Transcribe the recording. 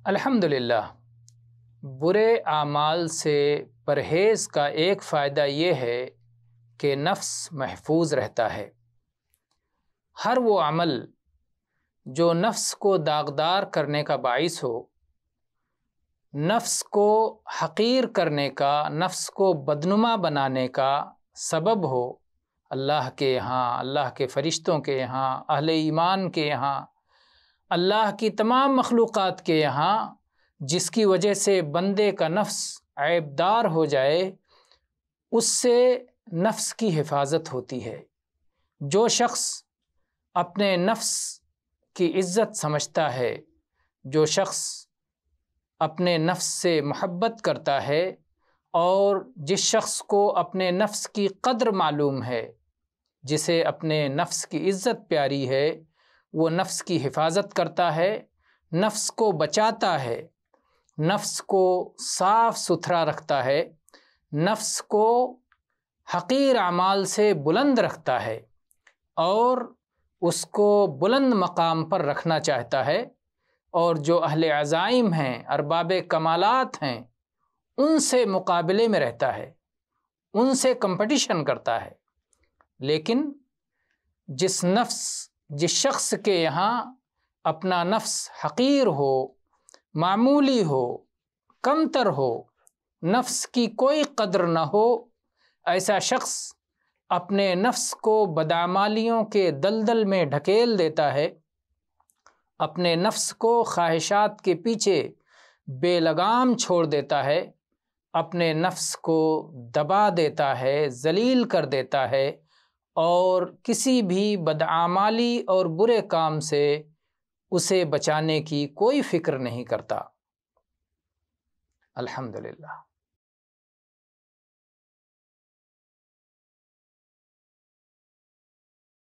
الحمدللہ، برے اعمال سے پرہیز کا ایک فائدہ یہ ہے کہ نفس محفوظ رہتا ہے۔ ہر وہ عمل جو نفس کو داغدار کرنے کا باعث ہو، نفس کو حقیر کرنے کا، نفس کو بدنما بنانے کا سبب ہو، اللہ کے یہاں، اللہ کے فرشتوں کے یہاں، اہل ایمان کے یہاں، اللہ کی تمام مخلوقات کے یہاں، جس کی وجہ سے بندے کا نفس عیبدار ہو جائے، اس سے نفس کی حفاظت ہوتی ہے۔ جو شخص اپنے نفس کی عزت سمجھتا ہے، جو شخص اپنے نفس سے محبت کرتا ہے، اور جس شخص کو اپنے نفس کی قدر معلوم ہے، جسے اپنے نفس کی عزت پیاری ہے، وہ نفس کی حفاظت کرتا ہے، نفس کو بچاتا ہے، نفس کو صاف ستھرا رکھتا ہے، نفس کو حقیر اعمال سے بلند رکھتا ہے، اور اس کو بلند مقام پر رکھنا چاہتا ہے، اور جو اہل عزائم ہیں، ارباب کمالات ہیں، ان سے مقابلے میں رہتا ہے، ان سے کمپٹیشن کرتا ہے۔ لیکن جس شخص کے یہاں اپنا نفس حقیر ہو، معمولی ہو، کمتر ہو، نفس کی کوئی قدر نہ ہو، ایسا شخص اپنے نفس کو بدعمالیوں کے دلدل میں ڈھکیل دیتا ہے، اپنے نفس کو خواہشات کے پیچھے بے لگام چھوڑ دیتا ہے، اپنے نفس کو دبا دیتا ہے، ذلیل کر دیتا ہے، اور کسی بھی بدعمالی اور برے کام سے اسے بچانے کی کوئی فکر نہیں کرتا۔ الحمدللہ۔